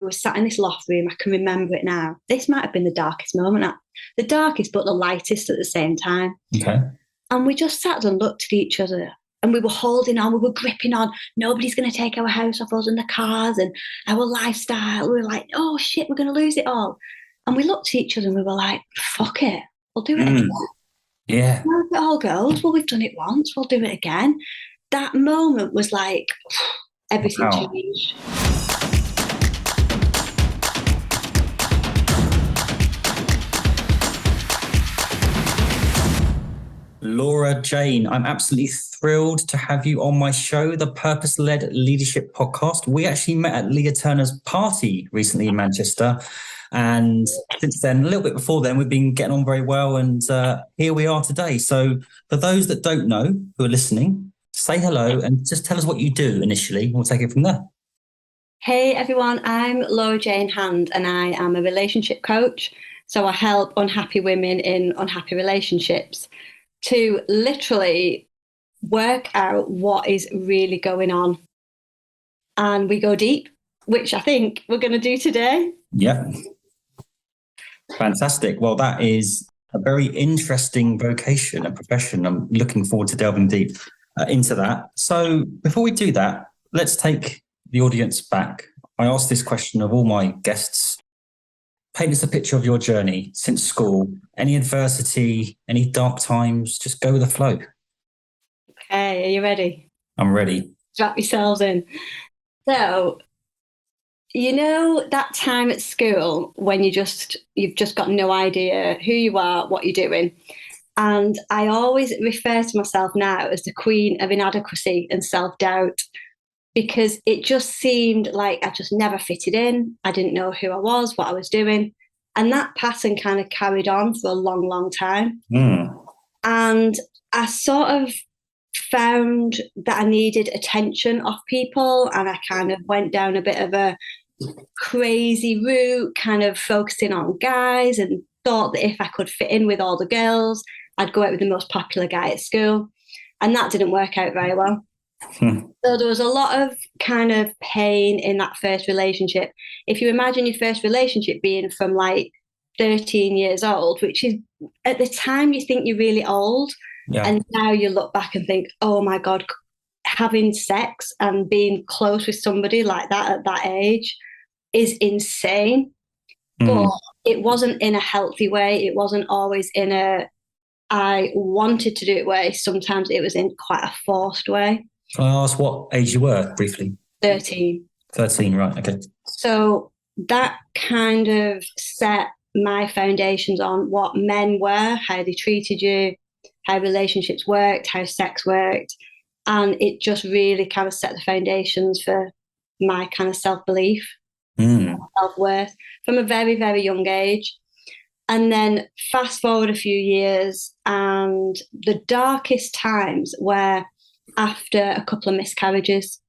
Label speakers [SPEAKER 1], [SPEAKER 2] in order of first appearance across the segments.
[SPEAKER 1] were sat in this loft room. I can remember it now. This might have been the darkest moment. The darkest, but the lightest at the same time.
[SPEAKER 2] Okay.
[SPEAKER 1] And we just sat and looked at each other. And we were holding on, we were gripping on. Nobody's going to take our house off us and the cars and our lifestyle. We were like, oh shit, we're going to lose it all. And we looked at each other and we were like, fuck it, we'll do it again.
[SPEAKER 2] Yeah.
[SPEAKER 1] How it all goes, well, we've done it once, we'll do it again. That moment was like, everything changed.
[SPEAKER 2] Laura Jane, I'm absolutely thrilled to have you on my show, the Purpose-Led Leadership Podcast. We actually met at Leah Turner's party recently in Manchester. And since then, a little bit before then, we've been getting on very well. And here we are today. So for those that don't know, who are listening, say hello and just tell us what you do initially. We'll take it from there.
[SPEAKER 1] Hey, everyone. I'm Laura Jane Hand, and I am a relationship coach. So I help unhappy women in unhappy relationships to literally work out what is really going on. And we go deep, which I think we're going to do today.
[SPEAKER 2] Yeah. Fantastic. Well, that is a very interesting vocation and profession. I'm looking forward to delving deep into that. So before we do that, let's take the audience back. I ask this question of all my guests. Paint us a picture of your journey since school. Any adversity, any dark times, just go with the flow.
[SPEAKER 1] Okay, are you ready?
[SPEAKER 2] I'm ready.
[SPEAKER 1] Strap yourselves in. So, you know that time at school when you've just got no idea who you are, what you're doing. And I always refer to myself now as the queen of inadequacy and self-doubt, because it just seemed like I just never fitted in. I didn't know who I was, what I was doing. And that pattern kind of carried on for a long, long time. And I sort of found that I needed attention off people, and I kind of went down a bit of a crazy route, kind of focusing on guys, and thought that if I could fit in with all the girls, I'd go out with the most popular guy at school. And that didn't work out very well. So there was a lot of kind of pain in that first relationship. If you imagine your first relationship being from like 13 years old, which is at the time you think you're really old. Yeah. And now you look back and think, oh my God, having sex and being close with somebody like that at that age is insane. But it wasn't in a healthy way. It wasn't always in a I wanted to do it way. Sometimes it was in quite a forced way.
[SPEAKER 2] Can I ask what age you were briefly?
[SPEAKER 1] 13.
[SPEAKER 2] 13, right, okay.
[SPEAKER 1] So that kind of set my foundations on what men were, how they treated you, how relationships worked, how sex worked. And it just really kind of set the foundations for my kind of self-belief, self-worth from a very, very young age. And then fast forward a few years, and the darkest times were after a couple of miscarriages.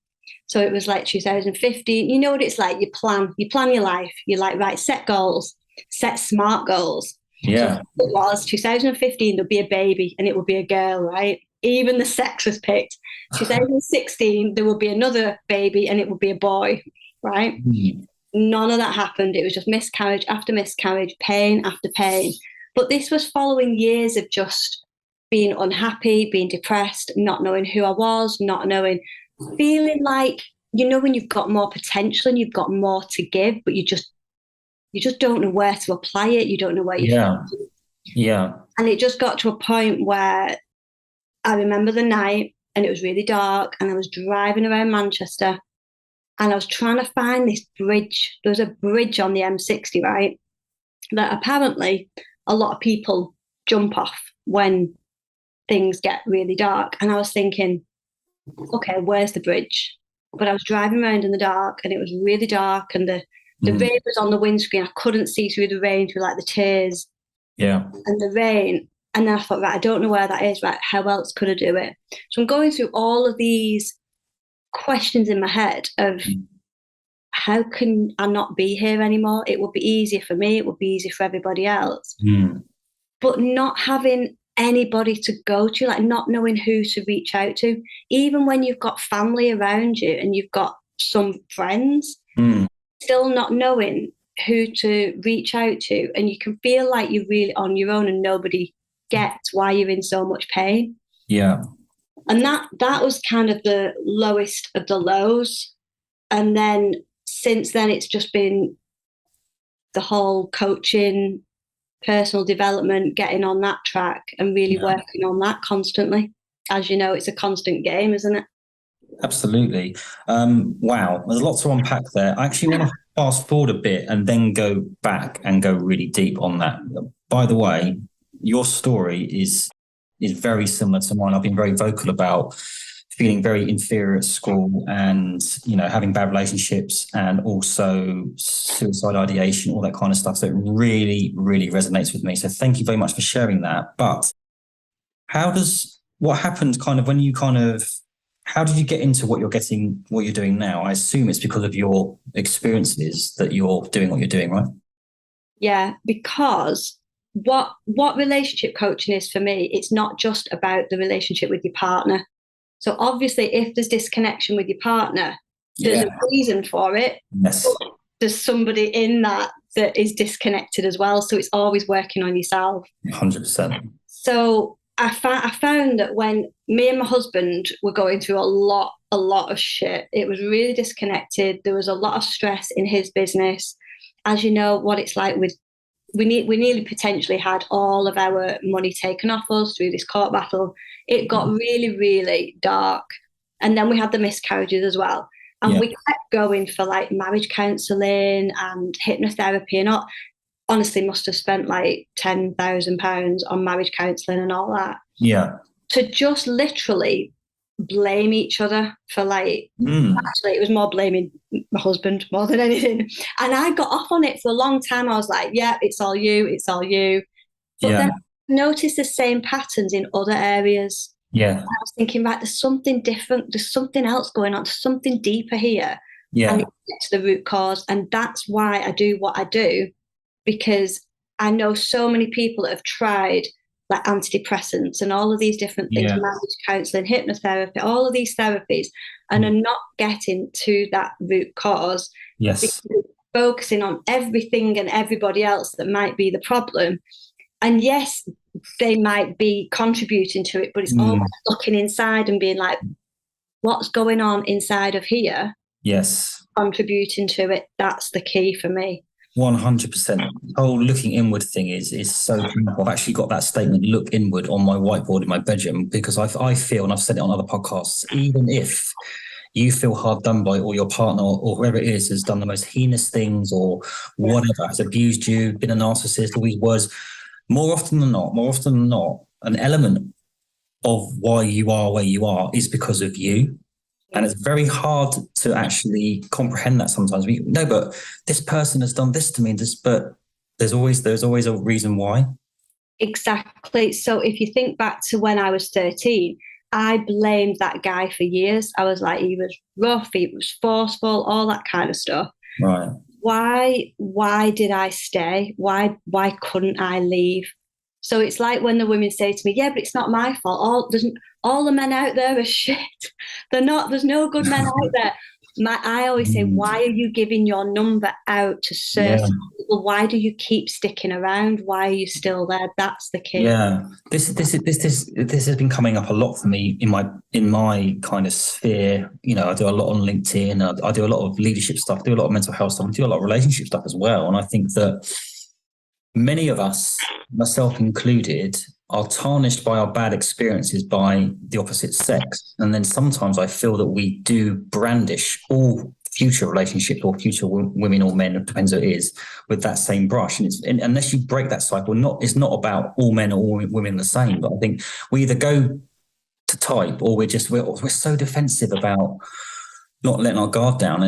[SPEAKER 1] So it was like 2015. You know what it's like? You plan your life. You're like, right, set goals, set smart goals.
[SPEAKER 2] Yeah.
[SPEAKER 1] So it was 2015, there'll be a baby and it will be a girl, right? Even the sex was picked. 2016, there will be another baby and it will be a boy, right? None of that happened. It was just miscarriage after miscarriage, pain after pain. But this was following years of just being unhappy, being depressed, not knowing who I was, not knowing, feeling like, you know, when you've got more potential and you've got more to give, but you just don't know where to apply it. You don't know where you're
[SPEAKER 2] Yeah.
[SPEAKER 1] And it just got to a point where I remember the night and it was really dark and I was driving around Manchester and I was trying to find this bridge. There was a bridge on the M60, right? That apparently a lot of people jump off when things get really dark. And I was thinking, okay, where's the bridge? But I was driving around in the dark and it was really dark and the rain was on the windscreen. I couldn't see through the rain, through like the tears and the rain. And then I thought, right, I don't know where that is, right? How else could I do it? So I'm going through all of these questions in my head of how can I not be here anymore? It would be easier for me. It would be easier for everybody else. But not having anybody to go to, like not knowing who to reach out to, even when you've got family around you and you've got some friends, still not knowing who to reach out to, and you can feel like you're really on your own and nobody gets why you're in so much pain.
[SPEAKER 2] Yeah.
[SPEAKER 1] And that was kind of the lowest of the lows. And then since then, it's just been the whole coaching, personal development, getting on that track and really working on that constantly. As you know, it's a constant game, isn't it?
[SPEAKER 2] Absolutely. Wow, there's a lot to unpack there. I actually want to fast forward a bit and then go back and go really deep on that. By the way, your story is very similar to mine. I've been very vocal about feeling very inferior at school and, having bad relationships and also suicide ideation, all that kind of stuff. So it really, really resonates with me. So thank you very much for sharing that. But what happened how did you get into what you're doing now? I assume it's because of your experiences that you're doing what you're doing, right?
[SPEAKER 1] Yeah, because what relationship coaching is for me, it's not just about the relationship with your partner. So obviously, if there's disconnection with your partner, there's a reason for it.
[SPEAKER 2] Yes.
[SPEAKER 1] There's somebody in that is disconnected as well. So it's always working on yourself.
[SPEAKER 2] 100%.
[SPEAKER 1] So I found that when me and my husband were going through a lot of shit, it was really disconnected. There was a lot of stress in his business. As you know, what it's like we nearly potentially had all of our money taken off us through this court battle. It got really, really dark. And then we had the miscarriages as well. And we kept going for like marriage counselling and hypnotherapy, and honestly must have spent like £10,000 on marriage counselling and all that.
[SPEAKER 2] Yeah.
[SPEAKER 1] To just literally blame each other for actually it was more blaming my husband more than anything. And I got off on it for a long time. I was like, yeah, it's all you. But then I noticed the same patterns in other areas.
[SPEAKER 2] Yeah.
[SPEAKER 1] I was thinking, right, there's something different. There's something else going on. There's something deeper here.
[SPEAKER 2] Yeah.
[SPEAKER 1] And it's the root cause. And that's why I do what I do, because I know so many people that have tried like antidepressants and all of these different things, marriage counselling, hypnotherapy, all of these therapies, and are not getting to that root cause.
[SPEAKER 2] Yes.
[SPEAKER 1] Focusing on everything and everybody else that might be the problem. And yes, they might be contributing to it, but it's always looking inside and being like, what's going on inside of here?
[SPEAKER 2] Yes.
[SPEAKER 1] Contributing to it. That's the key for me.
[SPEAKER 2] 100%. The whole looking inward thing is so powerful. I've actually got that statement, look inward, on my whiteboard in my bedroom, because I feel, and I've said it on other podcasts, even if you feel hard done by, or your partner or whoever it is has done the most heinous things or whatever, has abused you, been a narcissist, all these words, more often than not, an element of why you are where you are is because of you. And it's very hard to actually comprehend that sometimes. But this person has done this to me, but there's always a reason why.
[SPEAKER 1] Exactly. So if you think back to when I was 13, I blamed that guy for years. I was like, he was rough, he was forceful, all that kind of stuff.
[SPEAKER 2] Right.
[SPEAKER 1] Why did I stay? Why couldn't I leave? So it's like when the women say to me, yeah, but it's not my fault. All the men out there are shit. There's no good men out there. I always say, why are you giving your number out to certain people? Why do you keep sticking around? Why are you still there? That's the key.
[SPEAKER 2] Yeah. This has been coming up a lot for me in my kind of sphere. I do a lot on LinkedIn. I do a lot of leadership stuff, do a lot of mental health stuff, I do a lot of relationship stuff as well. And I think that many of us, myself included, are tarnished by our bad experiences by the opposite sex. And then sometimes I feel that we do brandish all future relationships or future women or men, it depends who it is, with that same brush. And unless you break that cycle, it's not about all men or all women the same. But I think we either go to type or we're so defensive about not letting our guard down.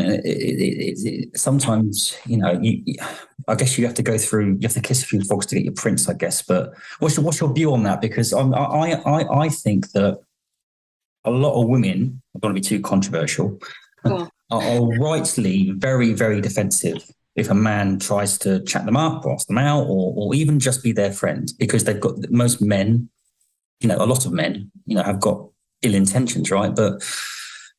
[SPEAKER 2] Sometimes, I guess you have to kiss a few frogs to get your prince, I guess. But what's your view on that? Because I think that a lot of women, I don't want to be too controversial, are rightly very, very defensive if a man tries to chat them up or ask them out or even just be their friend, because they've got, most men, a lot of men, have got ill intentions, right? But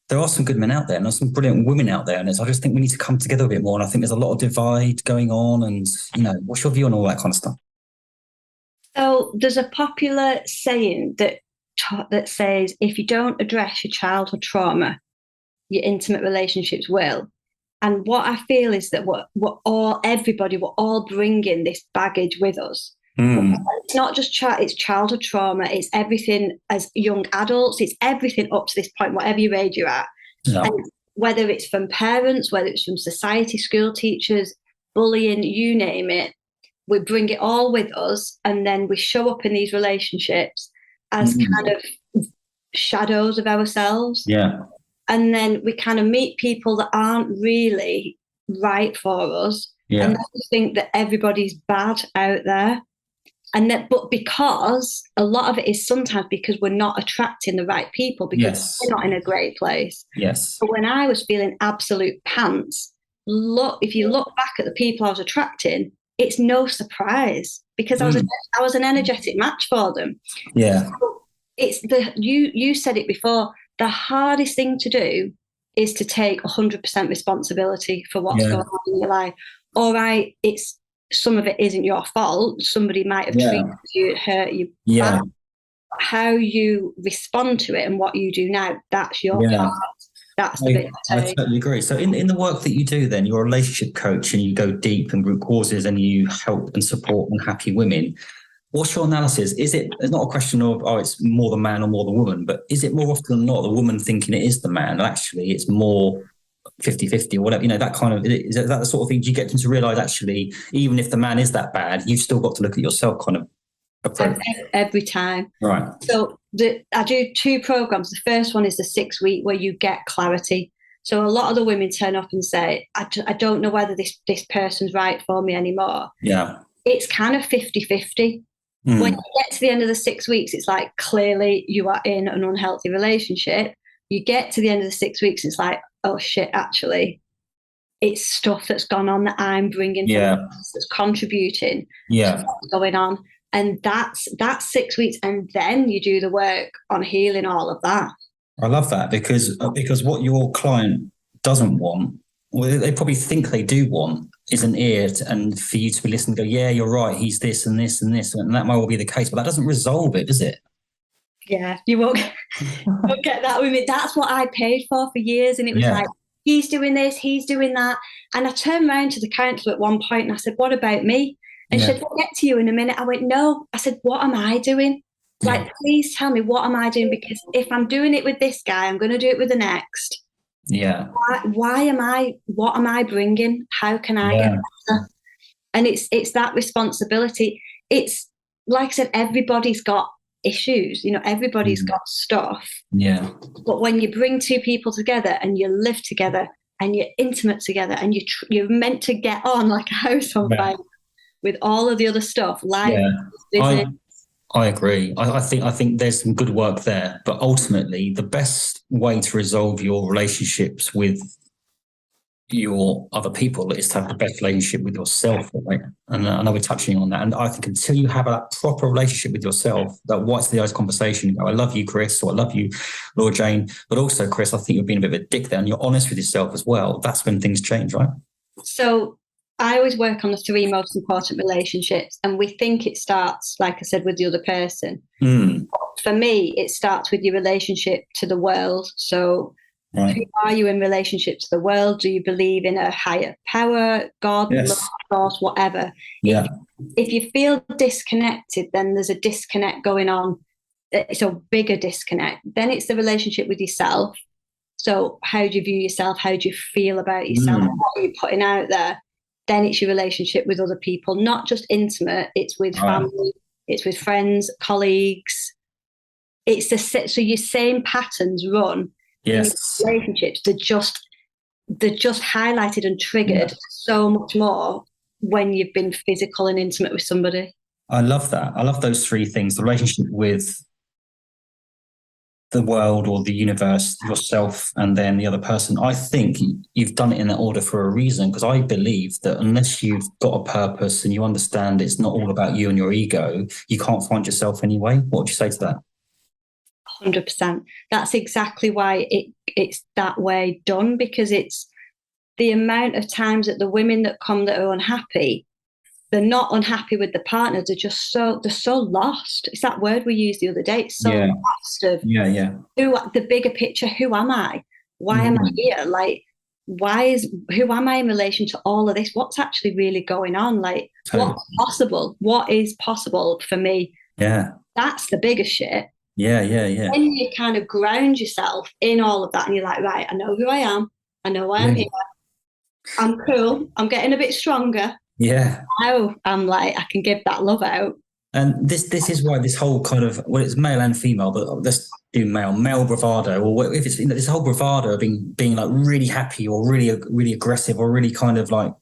[SPEAKER 2] there are some good men out there and there's some brilliant women out there. And I just think we need to come together a bit more. And I think there's a lot of divide going on. And, what's your view on all that kind of stuff?
[SPEAKER 1] So there's a popular saying that says, if you don't address your childhood trauma, your intimate relationships will. And what I feel is that we're all bringing this baggage with us. It's not just it's childhood trauma, it's everything as young adults, it's everything up to this point, whatever your age you're at.
[SPEAKER 2] Yeah.
[SPEAKER 1] And whether it's from parents, whether it's from society, school teachers, bullying, you name it, we bring it all with us, and then we show up in these relationships as kind of shadows of ourselves.
[SPEAKER 2] Yeah.
[SPEAKER 1] And then we kind of meet people that aren't really right for us.
[SPEAKER 2] Yeah.
[SPEAKER 1] And then we think that everybody's bad out there. But because a lot of it is sometimes because we're not attracting the right people, because we're not in a great place.
[SPEAKER 2] Yes.
[SPEAKER 1] But when I was feeling absolute pants, if you look back at the people I was attracting, it's no surprise because I was an energetic match for them.
[SPEAKER 2] Yeah.
[SPEAKER 1] So it's you said it before, the hardest thing to do is to take 100% responsibility for what's going on in your life. All right, some of it isn't your fault. Somebody might have treated you, hurt you.
[SPEAKER 2] Yeah.
[SPEAKER 1] How you respond to it and what you do now, that's your part. That's the bit
[SPEAKER 2] I totally agree. So in the work that you do then, you're a relationship coach and you go deep in root causes and you help and support unhappy women. What's your analysis? It's not a question of, it's more the man or more the woman, but is it more often than not the woman thinking it is the man? Actually, it's more 50-50 or whatever, that kind of, is that the sort of thing? Do you get them to realise actually, even if the man is that bad, you've still got to look at yourself kind of approach?
[SPEAKER 1] Every time.
[SPEAKER 2] Right.
[SPEAKER 1] So I do 2 programs. The first one is the 6-week where you get clarity. So a lot of the women turn up and say, I don't know whether this person's right for me anymore.
[SPEAKER 2] Yeah.
[SPEAKER 1] It's kind of 50-50. When you get to the end of the 6 weeks, it's like, clearly you are in an unhealthy relationship. You get to the end of the 6 weeks, it's like, oh shit, actually, it's stuff that's gone on that I'm bringing that's contributing to what's going on. And that's 6 weeks. And then you do the work on healing all of that.
[SPEAKER 2] I love that because what your client doesn't want, well, they probably think they do want, is an ear and for you to be listening and go, yeah, you're right, he's this and this and this. And that might well be the case, but that doesn't resolve it, does it?
[SPEAKER 1] Yeah, you won't get that with me. That's what I paid for years. And it was like, he's doing this, he's doing that. And I turned around to the counsellor at one point and I said, what about me? And she said, we'll get to you in a minute. I went, no. I said, what am I doing? Like, please tell me, what am I doing? Because if I'm doing it with this guy, I'm going to do it with the next.
[SPEAKER 2] Yeah.
[SPEAKER 1] What am I bringing? How can I get better? And it's that responsibility. It's like I said, everybody's got issues, everybody's got stuff.
[SPEAKER 2] Yeah.
[SPEAKER 1] But when you bring 2 people together and you live together and you're intimate together and you're meant to get on like a house on fire with all of the other stuff, like business.
[SPEAKER 2] I agree. I think there's some good work there, but ultimately the best way to resolve your relationships with your other people is to have the best relationship with yourself, right? And I know we're touching on that. And I think until you have a proper relationship with yourself, that whites the eyes conversation, you go, I love you, Chris, or I love you, Laura Jane. But also, Chris, I think you're being a bit of a dick there and you're honest with yourself as well. That's when things change, right?
[SPEAKER 1] So I always work on the 3 most important relationships, and we think it starts, like I said, with the other person. For me, it starts with your relationship to the world. So who are you in relationship to the world? Do you believe in a higher power, God, love, force, whatever?
[SPEAKER 2] Yeah.
[SPEAKER 1] If you feel disconnected, then there's a disconnect going on. It's a bigger disconnect. Then it's the relationship with yourself. So how do you view yourself? How do you feel about yourself? What are you putting out there? Then it's your relationship with other people, not just intimate. It's with family, it's with friends, colleagues. So your same patterns run in relationships. They're just highlighted and triggered so much more when you've been physical and intimate with somebody.
[SPEAKER 2] I love that. I love those 3 things: the relationship with the world or the universe, yourself, and then the other person. I think you've done it in that order for a reason, because I believe that unless you've got a purpose and you understand it's not all about you and your ego, you can't find yourself anyway. What would you say to that?
[SPEAKER 1] 100%. That's exactly why it's that way done, because it's the amount of times that the women that come that are unhappy, they're not unhappy with the partner. They're so lost. It's that word we used the other day. It's so lost of the bigger picture. Who am I? Why am I here? Like, who am I in relation to all of this? What's actually really going on? Like, what's possible? What is possible for me?
[SPEAKER 2] Yeah.
[SPEAKER 1] That's the biggest shit.
[SPEAKER 2] Yeah.
[SPEAKER 1] When you kind of ground yourself in all of that and you're like, right, I know who I am. I know why I'm here. I'm cool. I'm getting a bit stronger.
[SPEAKER 2] Yeah.
[SPEAKER 1] Now I'm like, I can give that love out.
[SPEAKER 2] And this is why this whole kind of, well, it's male and female, but let's do male bravado, or if it's, this whole bravado of being like really happy or really aggressive or really kind of like,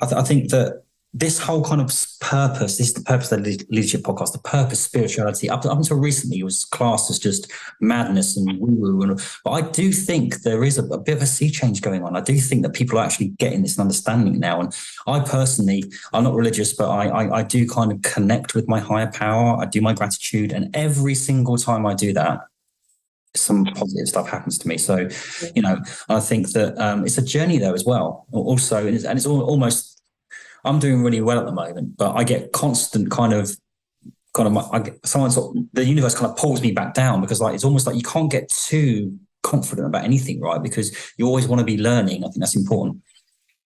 [SPEAKER 2] I think that this whole kind of purpose, this is the purpose of the leadership podcast, the purpose, spirituality, up until recently was classed as just madness and woo-woo. But I do think there is a bit of a sea change going on. I do think that people are actually getting this understanding now. And I personally, I'm not religious, but I do kind of connect with my higher power. I do my gratitude. And every single time I do that, some positive stuff happens to me. So, I think that it's a journey there as well. Also, and it's almost, I'm doing really well at the moment, but I get constant the universe kind of pulls me back down, because like, it's almost like you can't get too confident about anything, right? Because you always want to be learning. I think that's important.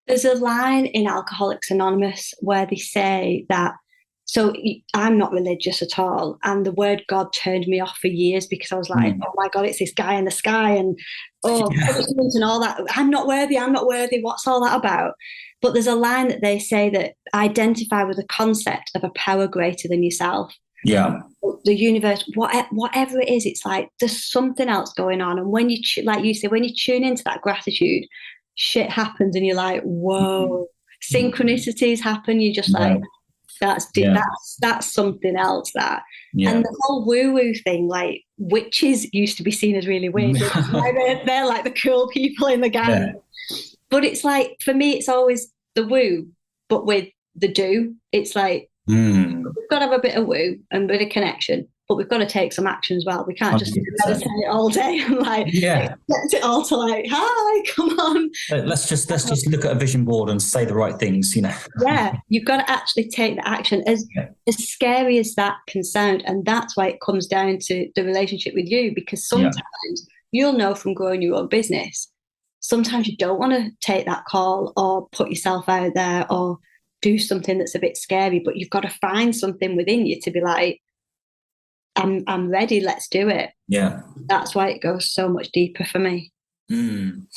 [SPEAKER 1] There's a line in Alcoholics Anonymous where they say that, so I'm not religious at all. And the word God turned me off for years, because I was like, oh my God, it's this guy in the sky and and all that. I'm not worthy. What's all that about? But there's a line that they say that identify with the concept of a power greater than yourself.
[SPEAKER 2] Yeah.
[SPEAKER 1] The universe, whatever it is, it's like there's something else going on. And when you, like you say, when you tune into that gratitude, shit happens and you're like, whoa, synchronicities happen. You're just like, that's something else. And the whole woo-woo thing, like witches used to be seen as really weird. They're like the cool people in the gang. But it's like, for me, it's always the woo, but with the do. It's like, we've got to have a bit of woo and a bit of connection, but we've got to take some action as well. We can't just meditate all day and expect it all to like, hi, come on.
[SPEAKER 2] Let's just look at a vision board and say the right things,
[SPEAKER 1] Yeah, you've got to actually take the action, as scary as that can sound. And that's why it comes down to the relationship with you, because sometimes you'll know from growing your own business, sometimes you don't want to take that call or put yourself out there or do something that's a bit scary, but you've got to find something within you to be like, I'm ready, let's do it.
[SPEAKER 2] Yeah.
[SPEAKER 1] That's why it goes so much deeper for me.
[SPEAKER 2] And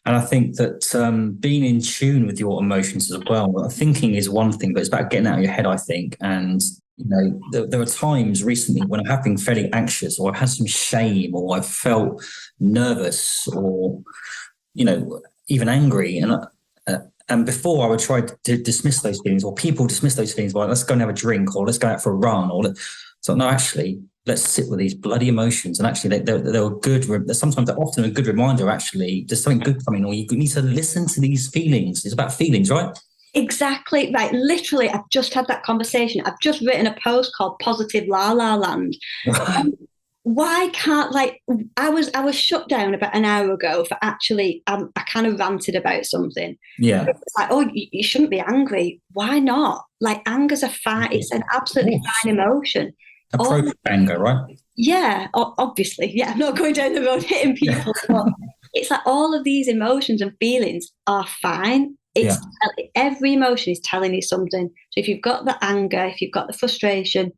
[SPEAKER 2] I think that being in tune with your emotions as well, thinking is one thing, but it's about getting out of your head, I think. And, there are times recently when I have been fairly anxious, or I've had some shame, or I've felt nervous, or, even angry. And before I would try to dismiss those feelings, or people dismiss those feelings by, let's go and have a drink, or let's go out for a run, so no, actually, let's sit with these bloody emotions. And actually, they're good. Sometimes they're often a good reminder. Actually, there's something good coming, or you need to listen to these feelings. It's about feelings, right?
[SPEAKER 1] Exactly right. Literally, I've just had that conversation. I've just written a post called "Positive La La Land." Why can't, I was shut down about an hour ago for actually, I kind of ranted about something.
[SPEAKER 2] Yeah.
[SPEAKER 1] It's like, oh, you shouldn't be angry. Why not? Like, anger's it's an absolutely fine emotion.
[SPEAKER 2] Appropriate anger, right?
[SPEAKER 1] Yeah, obviously. Yeah, I'm not going down the road hitting people. But it's like all of these emotions and feelings are fine. Every emotion is telling you something. So if you've got the anger, if you've got the frustration,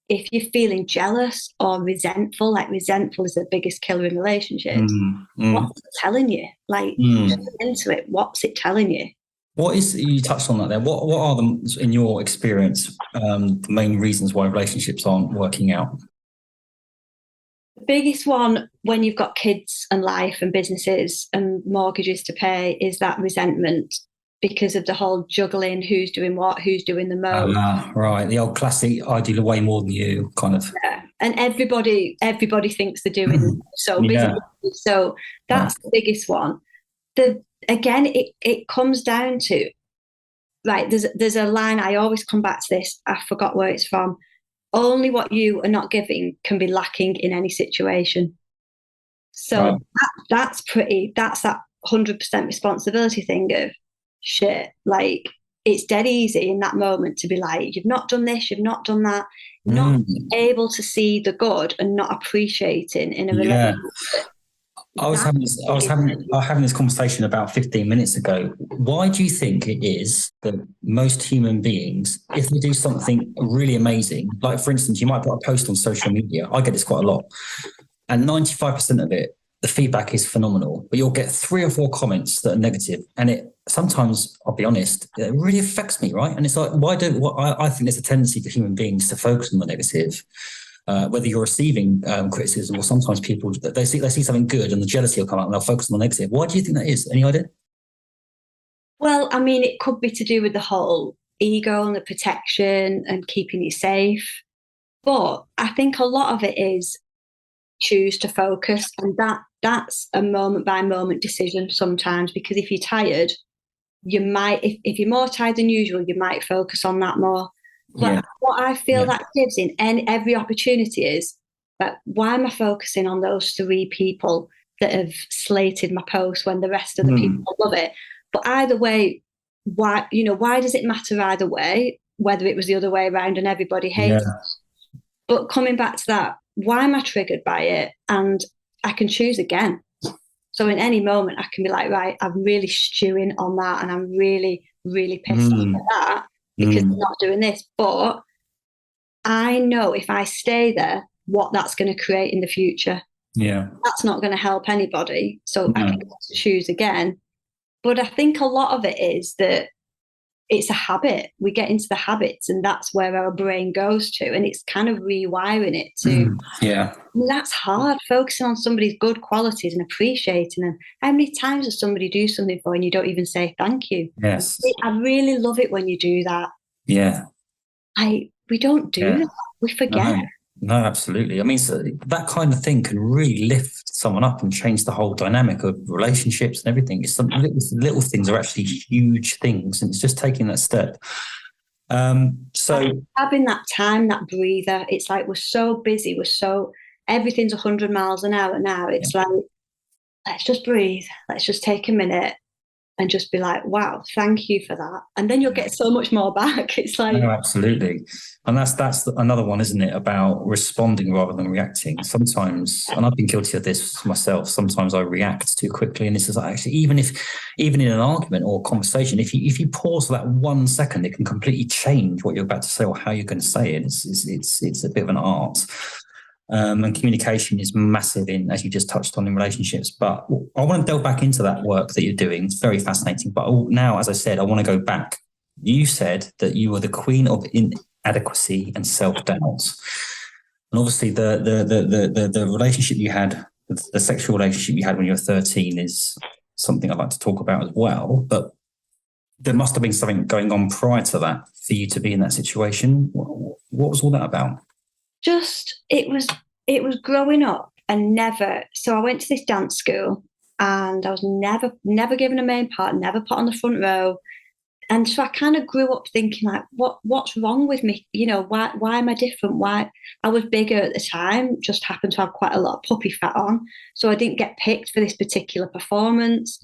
[SPEAKER 1] if you're feeling jealous or resentful, like resentful is the biggest killer in relationships, what's it telling you? Like, into it, what's it telling you?
[SPEAKER 2] You touched on that there. What are them, in your experience, the main reasons why relationships aren't working out?
[SPEAKER 1] The biggest one, when you've got kids and life and businesses and mortgages to pay, is that resentment, because of the whole juggling, who's doing what, who's doing the most.
[SPEAKER 2] Right, the old classic, I do way more than you kind of.
[SPEAKER 1] Yeah. And everybody thinks they're doing so busy. So that's the biggest one. Again, it comes down to, right, there's a line, I always come back to this, I forgot where it's from, only what you are not giving can be lacking in any situation. So
[SPEAKER 2] Right.
[SPEAKER 1] that's that 100% responsibility thing of shit. Like, it's dead easy in that moment to be like, you've not done this, you've not done that, not able to see the good and not appreciating in a
[SPEAKER 2] Yeah.
[SPEAKER 1] relationship.
[SPEAKER 2] I was having this conversation about 15 minutes ago. Why do you think it is that most human beings, if they do something really amazing, like for instance, you might put a post on social media, I get this quite a lot, and 95% of it, the feedback is phenomenal, but you'll get 3 or 4 comments that are negative, and it sometimes, I'll be honest, it really affects me, right? And it's like, I think there's a tendency for human beings to focus on the negative. Whether you're receiving criticism or sometimes people they see something good and the jealousy will come out and they'll focus on the negative. Why do you think that is? Any idea?
[SPEAKER 1] Well, I mean, it could be to do with the whole ego and the protection and keeping you safe. But I think a lot of it is choose to focus, and that's a moment by moment decision sometimes, because if you're tired, you might, if you're more tired than usual, you might focus on that more. But what I feel that gives in every opportunity is that, why am I focusing on those 3 people that have slated my post when the rest of the people love it? But either way, why does it matter either way, whether it was the other way around and everybody hates it? But coming back to that, why am I triggered by it? And I can choose again. So in any moment, I can be like, right, I'm really stewing on that, and I'm really, really pissed off at that because I'm not doing this. But I know if I stay there, what that's going to create in the future.
[SPEAKER 2] Yeah.
[SPEAKER 1] That's not going to help anybody. So I can choose again. But I think a lot of it is that it's a habit. We get into the habits, and that's where our brain goes to, and it's kind of rewiring it to.
[SPEAKER 2] Yeah.
[SPEAKER 1] I mean, that's hard, focusing on somebody's good qualities and appreciating them. How many times does somebody do something for you and you don't even say thank you?
[SPEAKER 2] Yes.
[SPEAKER 1] I really love it when you do that.
[SPEAKER 2] Yeah.
[SPEAKER 1] We don't do that. We forget.
[SPEAKER 2] No, absolutely. I mean, so that kind of thing can really lift someone up and change the whole dynamic of relationships and everything. It's some little things are actually huge things, and it's just taking that step. So
[SPEAKER 1] having that time, that breather, it's like we're so busy, everything's 100 miles an hour now. It's like, let's just breathe. Let's just take a minute and just be like, wow, thank you for that. And then you'll get so much more back. It's like,
[SPEAKER 2] no, absolutely. And that's another one, isn't it? About responding rather than reacting. Sometimes, and I've been guilty of this myself, sometimes I react too quickly. And this is actually, even in an argument or conversation, if you pause for that 1 second, it can completely change what you're about to say or how you're going to say it. It's a bit of an art. And communication is massive in, as you just touched on, in relationships. But I want to delve back into that work that you're doing. It's very fascinating. But now, as I said, I want to go back. You said that you were the queen of inadequacy and self-doubt. And obviously the relationship you had, the sexual relationship you had when you were 13 is something I'd like to talk about as well. But there must have been something going on prior to that for you to be in that situation. What was all that about?
[SPEAKER 1] Just, it was growing up and never. So I went to this dance school, and I was never given a main part, never put on the front row. And so I kind of grew up thinking, like, what's wrong with me? You know, why am I different? Why? I was bigger at the time, just happened to have quite a lot of puppy fat on. So I didn't get picked for this particular performance.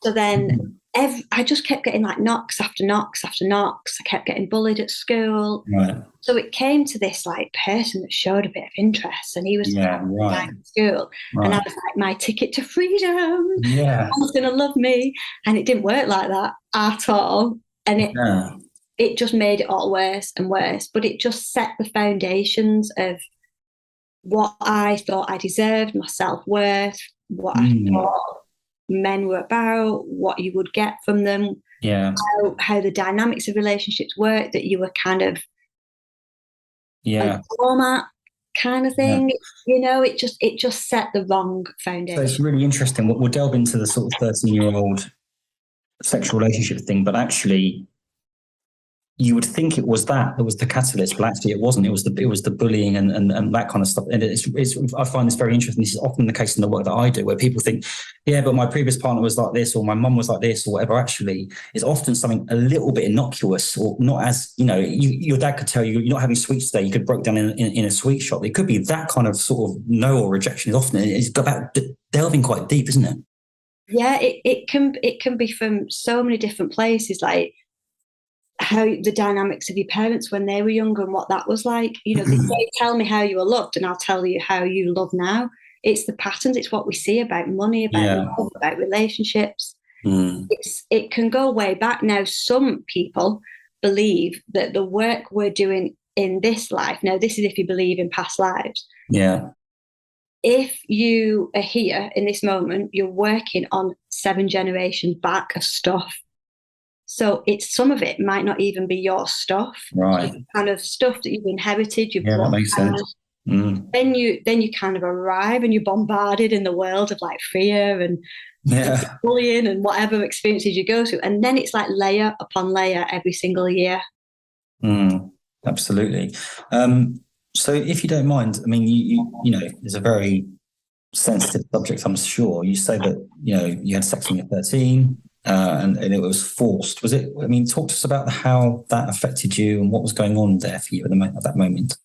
[SPEAKER 1] So then I just kept getting like knocks after knocks after knocks. I kept getting bullied at school.
[SPEAKER 2] Right.
[SPEAKER 1] So it came to this like person that showed a bit of interest, and he was at school. Right. And I was like, my ticket to freedom.
[SPEAKER 2] Yeah.
[SPEAKER 1] I was going to love me. And it didn't work like that at all. And it just made it all worse and worse. But it just set the foundations of what I thought I deserved, my self-worth, what I thought men were about, what you would get from them, how the dynamics of relationships work, that you were kind of a format kind of thing. You know, it just set the wrong foundation.
[SPEAKER 2] So it's really interesting. We'll delve into the sort of 13-year-old sexual relationship thing, but actually you would think it was that was the catalyst, but actually it wasn't. It was the bullying and that kind of stuff. And I find this very interesting. This is often the case in the work that I do, where people think, yeah, but my previous partner was like this, or my mum was like this, or whatever. Actually, it's often something a little bit innocuous, or not as, your dad could tell you you're not having sweets today. You could break down in a sweet shop. It could be that kind of sort of no or rejection. It's about delving quite deep, isn't it?
[SPEAKER 1] Yeah, it can be from so many different places, like how the dynamics of your parents when they were younger and what that was like. They say, tell me how you were loved and I'll tell you how you love now. It's the patterns. It's what we see about money, about love, about relationships. It can go way back. Now, some people believe that the work we're doing in this life, now this is if you believe in past lives.
[SPEAKER 2] Yeah.
[SPEAKER 1] If you are here in this moment, you're working on 7 generations back of stuff. So some of it might not even be your stuff,
[SPEAKER 2] right?
[SPEAKER 1] Kind of stuff that you've inherited.
[SPEAKER 2] That makes sense.
[SPEAKER 1] Then you kind of arrive and you're bombarded in the world of like fear and bullying and whatever experiences you go through, and then it's like layer upon layer every single year.
[SPEAKER 2] Absolutely. So, if you don't mind, I mean, you know, it's a very sensitive subject, I'm sure. You say that you had sex when you were 13. And it was forced. Was it? I mean, talk to us about how that affected you and what was going on there for you at that moment.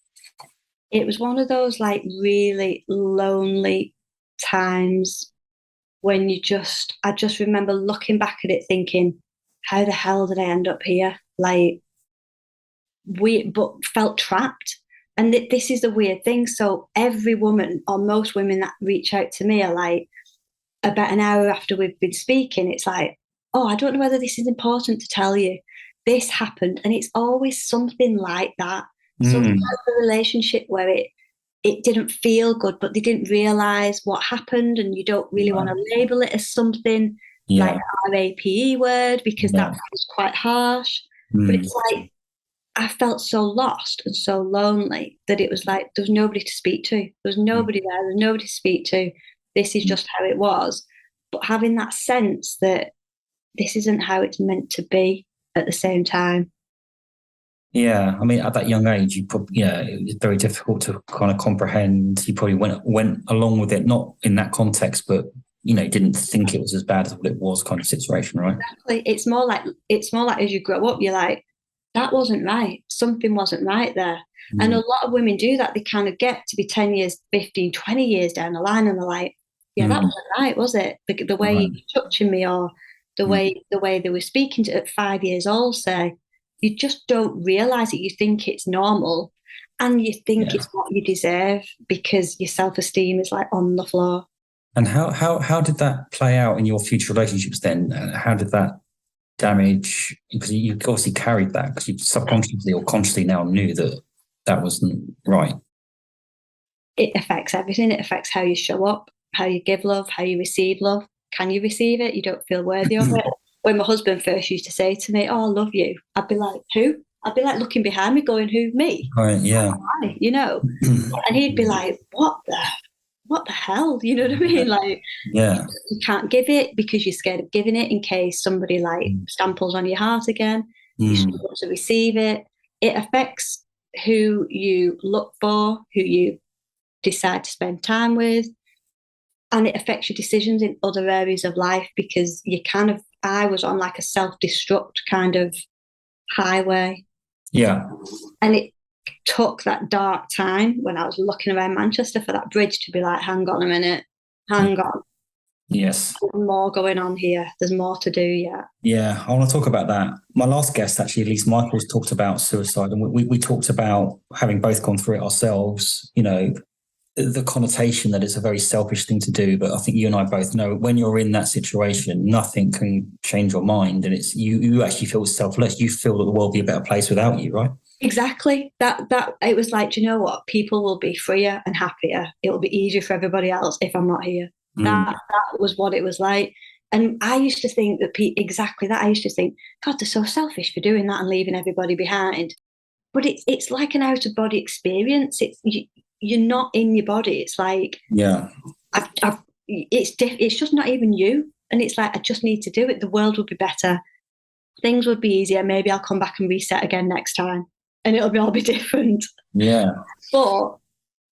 [SPEAKER 1] It was one of those like really lonely times when I just remember looking back at it thinking, how the hell did I end up here? Like, but felt trapped. And this is the weird thing. So every woman, or most women that reach out to me, are like, about an hour after we've been speaking, it's like, oh, I don't know whether this is important to tell you. This happened. And it's always something like that. Some kind of a relationship where it didn't feel good, but they didn't realise what happened, and you don't really want to label it as something like the RAPE word, because that was quite harsh. But it's like, I felt so lost and so lonely that it was like there was nobody to speak to. There was nobody there. There was nobody to speak to. This is just how it was. But having that sense that this isn't how it's meant to be at the same time.
[SPEAKER 2] Yeah, I mean, at that young age, it was very difficult to kind of comprehend. You probably went along with it, not in that context, but didn't think it was as bad as what it was, kind of situation, right?
[SPEAKER 1] Exactly. It's more like as you grow up, you're like, that wasn't right. Something wasn't right there. And a lot of women do that. They kind of get to be 10 years, 15, 20 years down the line, and they're like, yeah, that wasn't right, was it? The way you were touching me, or the way they were speaking to at 5 years old, say, you just don't realise it. You think it's normal, and you think it's what you deserve because your self-esteem is like on the floor.
[SPEAKER 2] And how did that play out in your future relationships then? How did that damage? Because you obviously carried that, because you subconsciously or consciously now knew that wasn't right.
[SPEAKER 1] It affects everything. It affects how you show up, how you give love, how you receive love. Can you receive it? You don't feel worthy of it. When my husband first used to say to me, oh, I love you, I'd be like, who? I'd be like looking behind me going, who, me?
[SPEAKER 2] Right, yeah.
[SPEAKER 1] Why? And he'd be like, what the hell? You know what I mean? Like, you can't give it because you're scared of giving it in case somebody like stamples on your heart again. You struggle to receive it. It affects who you look for, who you decide to spend time with. And it affects your decisions in other areas of life, because I was on like a self-destruct kind of highway.
[SPEAKER 2] Yeah.
[SPEAKER 1] And it took that dark time when I was looking around Manchester for that bridge to be like, hang on a minute, hang on.
[SPEAKER 2] Yes.
[SPEAKER 1] There's more going on here. There's more to do yet.
[SPEAKER 2] Yeah, I want to talk about that. My last guest, actually, Elise Michaels, talked about suicide, and we talked about having both gone through it ourselves, the connotation that it's a very selfish thing to do. But I think you and I both know when you're in that situation, nothing can change your mind. And it's you actually feel selfless. You feel that the world will be a better place without you, right?
[SPEAKER 1] Exactly. That it was like, do you know what? People will be freer and happier. It will be easier for everybody else if I'm not here. That was what it was like. And I used to think that exactly that. I used to think, God, they're so selfish for doing that and leaving everybody behind. But it's like an out of body experience. You're not in your body. It's like, it's just not even you. And it's like, I just need to do it. The world will be better things would be easier. Maybe I'll come back and reset again next time and it'll all be different.
[SPEAKER 2] Yeah.
[SPEAKER 1] But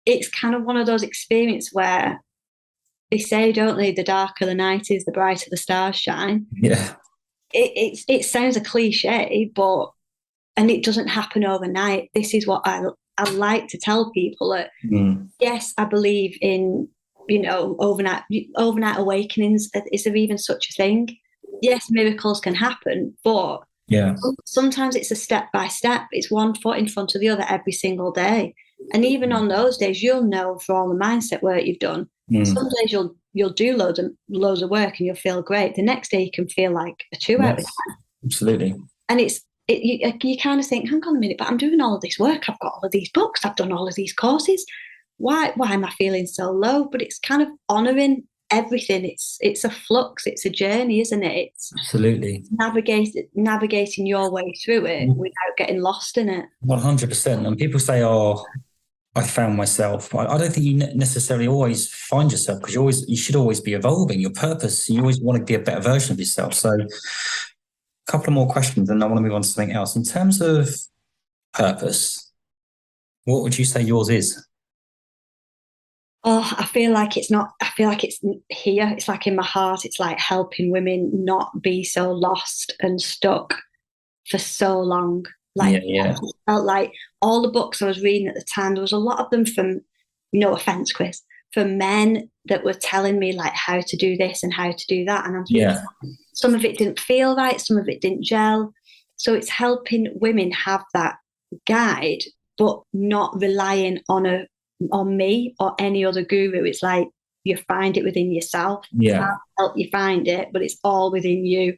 [SPEAKER 1] it's kind of one of those experiences where they say, don't they, the darker the night is, the brighter the stars shine.
[SPEAKER 2] Yeah.
[SPEAKER 1] It sounds a cliche, and it doesn't happen overnight. This is what I like to tell people, that yes, I believe in, overnight awakenings. Is there even such a thing? Yes, miracles can happen, but sometimes it's a step by step. It's one foot in front of the other every single day. And even on those days, you'll know for all the mindset work you've done. Some days you'll do loads of work and you'll feel great. The next day you can feel like a 2 out of 10.
[SPEAKER 2] Absolutely.
[SPEAKER 1] And you kind of think, hang on a minute, but I'm doing all of this work. I've got all of these books. I've done all of these courses. Why am I feeling so low? But it's kind of honouring everything. It's a flux. It's a journey, isn't it? It's
[SPEAKER 2] absolutely
[SPEAKER 1] navigating your way through it without getting lost in it.
[SPEAKER 2] 100%. And people say, "Oh, I found myself." I don't think you necessarily always find yourself, because you should always be evolving your purpose. You always want to be a better version of yourself. So, a couple of more questions, and I want to move on to something else. In terms of purpose, what would you say yours is?
[SPEAKER 1] Oh, I feel like it's here. It's like in my heart. It's like helping women not be so lost and stuck for so long. Like, I felt like all the books I was reading at the time, there was a lot of them from, no offense, Chris, from men that were telling me like how to do this and how to do that. And I'm thinking, some of it didn't feel right. Some of it didn't gel. So it's helping women have that guide, but not relying on me or any other guru. It's like you find it within yourself. I'll help you find it, but it's all within you.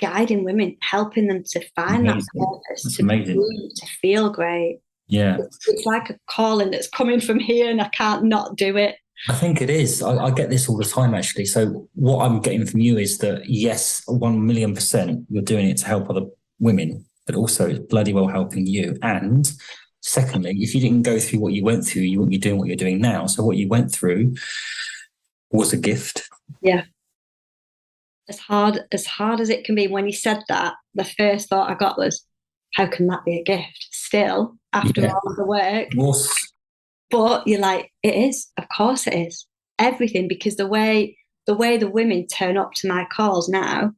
[SPEAKER 1] Guiding women, helping them to find that purpose, to feel great.
[SPEAKER 2] Yeah.
[SPEAKER 1] It's like a calling that's coming from here and I can't not do it.
[SPEAKER 2] I think it is. I get this all the time, actually. So what I'm getting from you is that, yes, 1,000,000% you're doing it to help other women, but also it's bloody well helping you. And secondly, if you didn't go through what you went through, you wouldn't be doing what you're doing now. So what you went through was a gift.
[SPEAKER 1] Yeah. As hard as it can be. When you said that, the first thought I got was, how can that be a gift still after all of the work? But you're like, it is. Of course it is. Everything, because the way the women turn up to my calls now,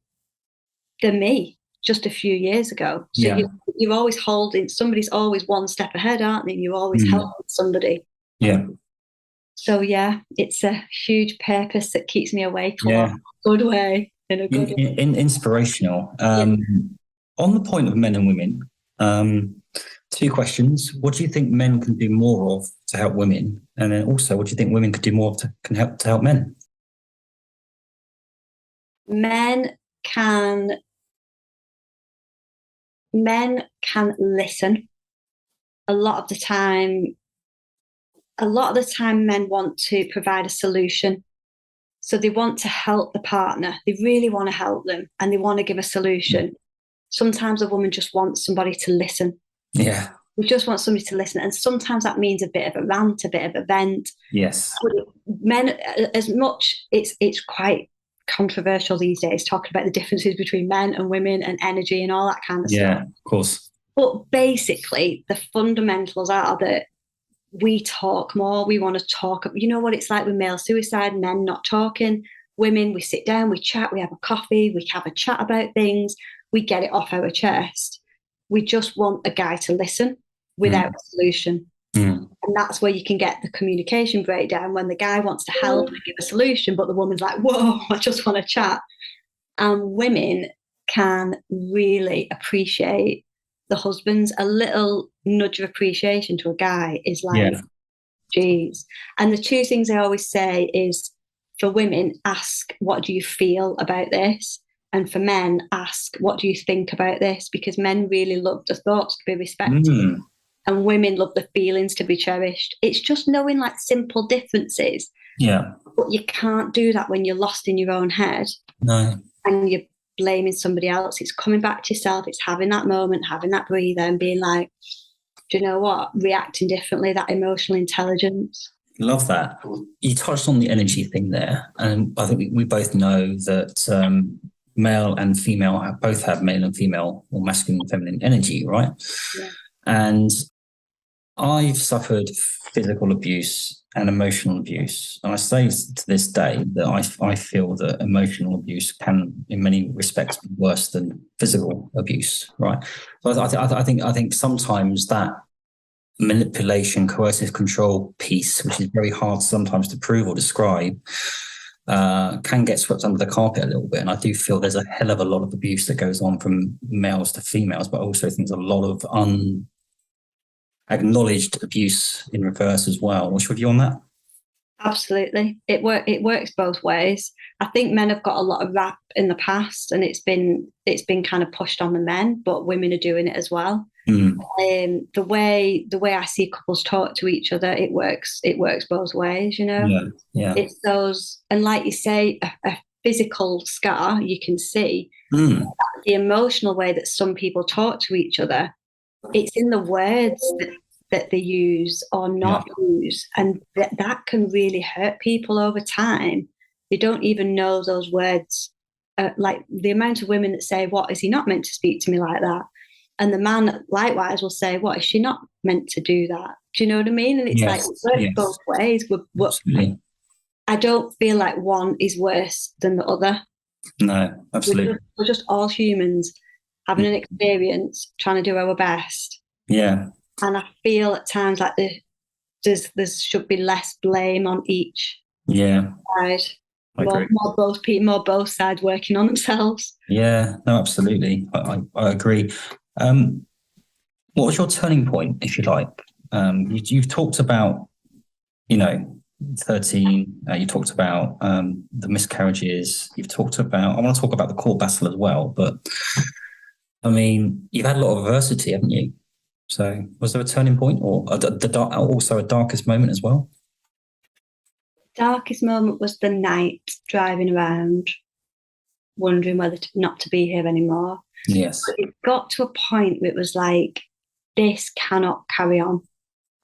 [SPEAKER 1] they're me just a few years ago. So you're always holding, somebody's always one step ahead, aren't they? You're always helping somebody.
[SPEAKER 2] Yeah.
[SPEAKER 1] So it's a huge purpose that keeps me awake in a good way.
[SPEAKER 2] Inspirational. On the point of men and women, 2 questions. What do you think men can do more of to help women? And then also, what do you think women could do more of to help men?
[SPEAKER 1] Men can listen. A lot of the time men want to provide a solution. So they want to help the partner. They really want to help them and they want to give a solution. Sometimes a woman just wants somebody to listen.
[SPEAKER 2] Yeah.
[SPEAKER 1] We just want somebody to listen. And sometimes that means a bit of a rant, a bit of a vent.
[SPEAKER 2] Yes.
[SPEAKER 1] Men, as much, it's quite controversial these days, talking about the differences between men and women and energy and all that kind of stuff.
[SPEAKER 2] Yeah, of course.
[SPEAKER 1] But basically, the fundamentals are that we talk more. We want to talk. You know what it's like with male suicide, men not talking. Women, we sit down, we chat, we have a coffee, we have a chat about things, we get it off our chest. We just want a guy to listen without a solution. And that's where you can get the communication breakdown, when the guy wants to help and give a solution, but the woman's like, whoa, I just want to chat. And women can really appreciate the husbands. A little nudge of appreciation to a guy is like, geez. And the 2 things I always say is, for women, ask, what do you feel about this? And for men, ask, what do you think about this? Because men really love the thoughts to be respected. And women love the feelings to be cherished. It's just knowing like simple differences. Yeah. But you can't do that when you're lost in your own head. No. And you're blaming somebody else. It's coming back to yourself. It's having that moment, having that breather and being like, do you know what? Reacting differently, that emotional intelligence.
[SPEAKER 2] Love that. You touched on the energy thing there. And I think we both know that male and female both have male and female, or masculine and feminine energy, right?
[SPEAKER 1] Yeah.
[SPEAKER 2] And I've suffered physical abuse and emotional abuse. And I say to this day that I feel that emotional abuse can, in many respects, be worse than physical abuse, right? So I think sometimes that manipulation, coercive control piece, which is very hard sometimes to prove or describe, can get swept under the carpet a little bit. And I do feel there's a hell of a lot of abuse that goes on from males to females, but also think there's a lot of acknowledged abuse in reverse as well. What's your view on that?
[SPEAKER 1] Absolutely. It works both ways. I think men have got a lot of rap in the past, and it's been kind of pushed on the men, but women are doing it as well. The way I see couples talk to each other, it works both ways, you know.
[SPEAKER 2] Yeah.
[SPEAKER 1] It's those, and like you say, a physical scar you can see. The emotional way that some people talk to each other, it's in the words that they use or not use, and that can really hurt people over time. They don't even know those words. Like the amount of women that say, "What, is he not meant to speak to me like that?" And the man likewise will say, "What, is she not meant to do that?" Do you know what I mean? And it's like it works both ways. I don't feel like one is worse than the other.
[SPEAKER 2] No, absolutely.
[SPEAKER 1] We're just all humans having an experience, trying to do our best.
[SPEAKER 2] Yeah.
[SPEAKER 1] And I feel at times like there should be less blame on each side. More both sides working on themselves.
[SPEAKER 2] Yeah, no, absolutely. I agree. What was your turning point, if you like? You've talked about, 13. You talked about the miscarriages. You've talked about. I want to talk about the court battle as well. But I mean, you've had a lot of adversity, haven't you? So, was there a turning point, or also a darkest moment as well?
[SPEAKER 1] Darkest moment was the night driving around, wondering whether not to be here anymore.
[SPEAKER 2] Yes.
[SPEAKER 1] But it got to a point where it was like, this cannot carry on.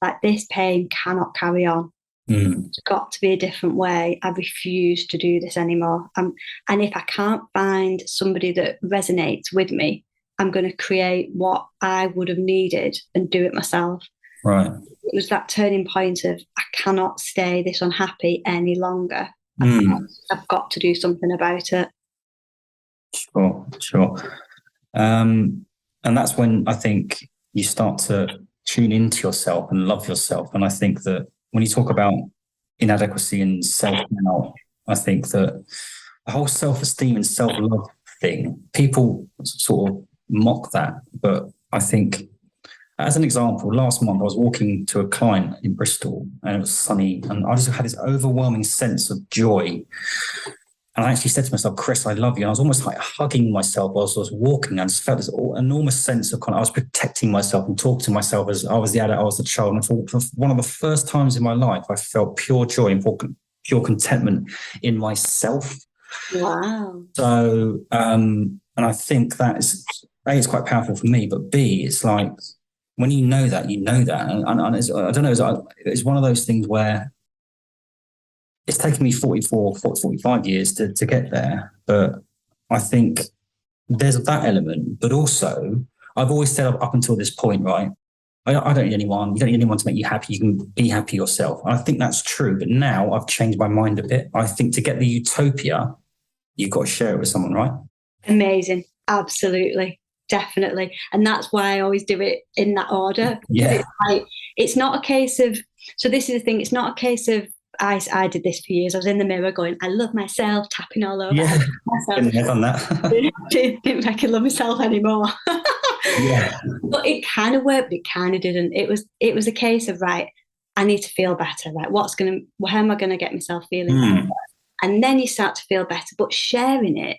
[SPEAKER 1] Like, this pain cannot carry on. It's got to be a different way. I refuse to do this anymore. And if I can't find somebody that resonates with me, I'm going to create what I would have needed and do it myself.
[SPEAKER 2] Right.
[SPEAKER 1] It was that turning point of, I cannot stay this unhappy any longer. I've got to do something about it.
[SPEAKER 2] Sure. And that's when I think you start to tune into yourself and love yourself. And I think that when you talk about inadequacy and self-doubt, I think that the whole self-esteem and self-love thing, people sort of mock that. But I think, as an example, last month I was walking to a client in Bristol and it was sunny, and I just had this overwhelming sense of joy. And I actually said to myself, "Chris, I love you." And I was almost like hugging myself whilst I was walking. I just felt this enormous sense of I was protecting myself and talking to myself as I was the adult, I was the child. And for one of the first times in my life, I felt pure joy and pure contentment in myself.
[SPEAKER 1] Wow.
[SPEAKER 2] So, and I think that is, A, it's quite powerful for me, but B, it's like, when you know that. And it's, I don't know, it's one of those things where it's taken me 45 years to get there. But I think there's that element. But also, I've always said up until this point, right, I don't need anyone. You don't need anyone to make you happy. You can be happy yourself. And I think that's true. But now I've changed my mind a bit. I think to get the utopia, you've got to share it with someone, right?
[SPEAKER 1] Amazing. Absolutely. Definitely. And that's why I always do it in that order.
[SPEAKER 2] Yeah.
[SPEAKER 1] It's not a case of, so this is the thing, it's not a case of, I did this for years. I was in the mirror going, I love myself, tapping all over.
[SPEAKER 2] Yeah.
[SPEAKER 1] Myself.
[SPEAKER 2] I've done that.
[SPEAKER 1] Didn't I can love myself anymore.
[SPEAKER 2] Yeah.
[SPEAKER 1] But it kind of worked, but it kind of didn't. It was a case of, right, I need to feel better. Right, how am I going to get myself feeling better? And then you start to feel better. But sharing it,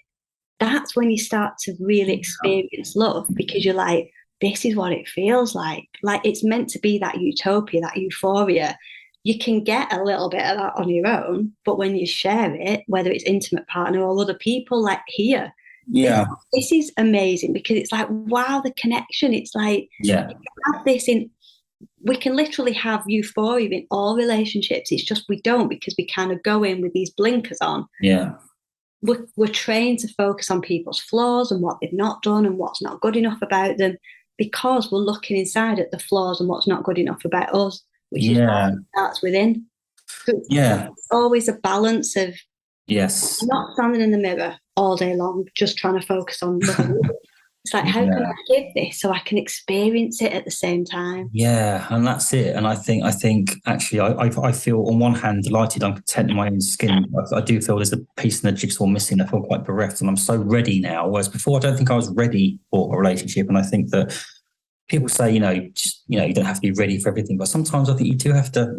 [SPEAKER 1] that's when you start to really experience love, because you're like, this is what it feels like. Like, it's meant to be that utopia, that euphoria. You can get a little bit of that on your own, but when you share it, whether it's intimate partner or other people, like here, this is amazing, because it's like, wow, the connection. It's like, have this in. We can literally have euphoria in all relationships. It's just we don't, because we kind of go in with these blinkers on.
[SPEAKER 2] Yeah.
[SPEAKER 1] we're trained to focus on people's flaws and what they've not done and what's not good enough about them, because we're looking inside at the flaws and what's not good enough about us, which is why it starts within. So it's always a balance of not standing in the mirror all day long, just trying to focus on it's like, how can I give this so I can experience it at the same time?
[SPEAKER 2] Yeah, and that's it. And I think actually I feel on one hand delighted, I'm content in my own skin. I do feel there's a piece in the jigsaw missing. I feel quite bereft, and I'm so ready now. Whereas before I don't think I was ready for a relationship. And I think that people say, you don't have to be ready for everything, but sometimes I think you do have to,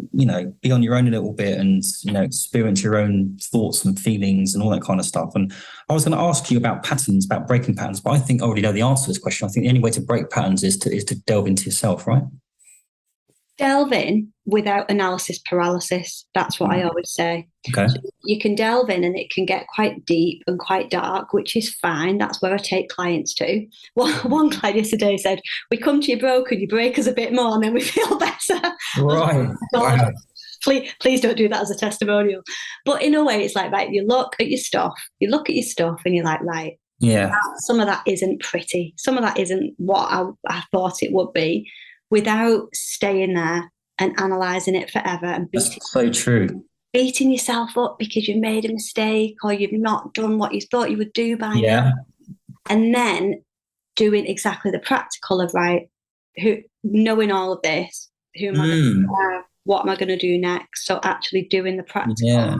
[SPEAKER 2] be on your own a little bit and, experience your own thoughts and feelings and all that kind of stuff. And I was going to ask you about patterns, about breaking patterns, but I think I already know the answer to this question. I think the only way to break patterns is to delve into yourself, right?
[SPEAKER 1] Delve in without analysis paralysis. That's what I always say.
[SPEAKER 2] Okay.
[SPEAKER 1] So you can delve in and it can get quite deep and quite dark, which is fine. That's where I take clients to. Well, one client yesterday said, we come to you broken, you break us a bit more and then we feel better.
[SPEAKER 2] Right. Wow.
[SPEAKER 1] Please don't do that as a testimonial. But in a way, it's like, right, you look at your stuff and you're like, right, some of that isn't pretty. Some of that isn't what I thought it would be, without staying there and analysing it forever and beating yourself up because you've made a mistake or you've not done what you thought you would do by now. And then doing exactly the practical of, right, knowing all of this, who am I going to have? What am I going to do next? So actually doing the practical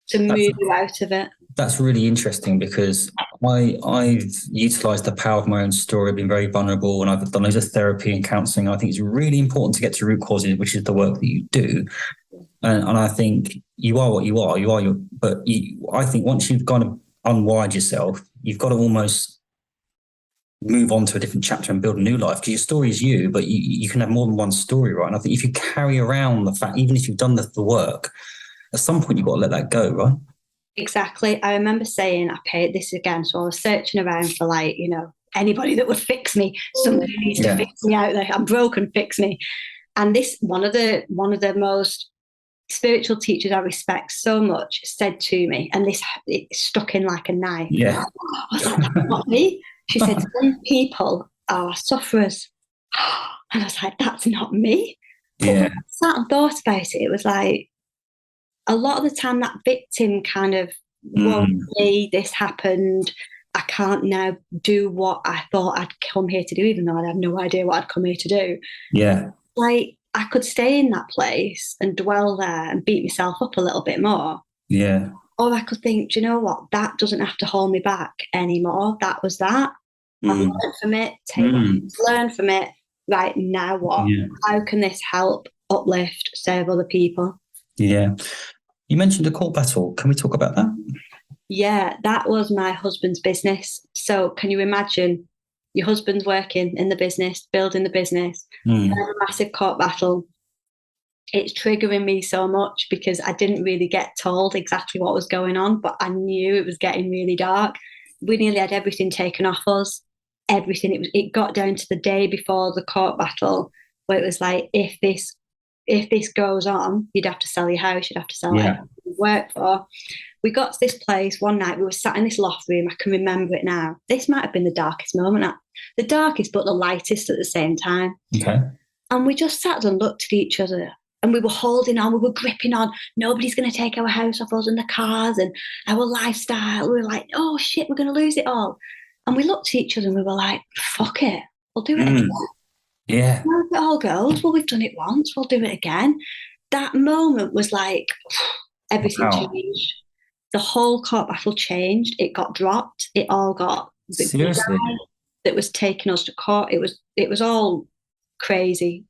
[SPEAKER 1] to move you out of it.
[SPEAKER 2] That's really interesting, because I've utilised the power of my own story. I've been very vulnerable, and I've done loads of therapy and counselling. I think it's really important to get to root causes, which is the work that you do. And I think you are what you are. I think once you've kind of unwired yourself, you've got to almost move on to a different chapter and build a new life, because your story is you, but you can have more than one story, right? And I think if you carry around the fact, even if you've done the work, at some point you've got to let that go, right?
[SPEAKER 1] Exactly. I remember saying, I paid this again. So I was searching around for anybody that would fix me. Somebody needs to fix me out there. I'm broken, fix me. And this one of the most spiritual teachers I respect so much said to me, and it stuck in like a knife.
[SPEAKER 2] Yeah.
[SPEAKER 1] I was like, that's not me. She said, some people are sufferers. And I was like, that's not me. But when I sat and thought about it, it was like, a lot of the time that victim kind of, well, this happened, I can't now do what I thought I'd come here to do, even though I had no idea what I'd come here to do.
[SPEAKER 2] Yeah.
[SPEAKER 1] Like, I could stay in that place and dwell there and beat myself up a little bit more.
[SPEAKER 2] Yeah.
[SPEAKER 1] Or I could think, do you know what? That doesn't have to hold me back anymore. That was that. I've learned from it. Learn from it. Right, now what?
[SPEAKER 2] Yeah.
[SPEAKER 1] How can this help, uplift, serve other people?
[SPEAKER 2] Yeah. You mentioned a court battle. Can we talk about that?
[SPEAKER 1] Yeah, that was my husband's business. So can you imagine your husband's working in the business, building the business, a massive court battle? It's triggering me so much because I didn't really get told exactly what was going on, but I knew it was getting really dark. We nearly had everything taken off us. Everything. It got down to the day before the court battle where it was like, if this goes on, you'd have to sell your house, you'd have to sell everything you work for. We got to this place one night, we were sat in this loft room, I can remember it now. This might have been the darkest moment. The darkest, but the lightest at the same time.
[SPEAKER 2] Okay.
[SPEAKER 1] And we just sat and looked at each other and we were holding on, we were gripping on, nobody's going to take our house off us and the cars and our lifestyle. We were like, oh shit, we're going to lose it all. And we looked at each other and we were like, fuck it, we'll do it again.
[SPEAKER 2] Yeah.
[SPEAKER 1] How it all goes, well, we've done it once, we'll do it again. That moment was like, everything changed. The whole court battle changed. It got dropped. It all got
[SPEAKER 2] seriously.
[SPEAKER 1] That was taking us to court. It was all crazy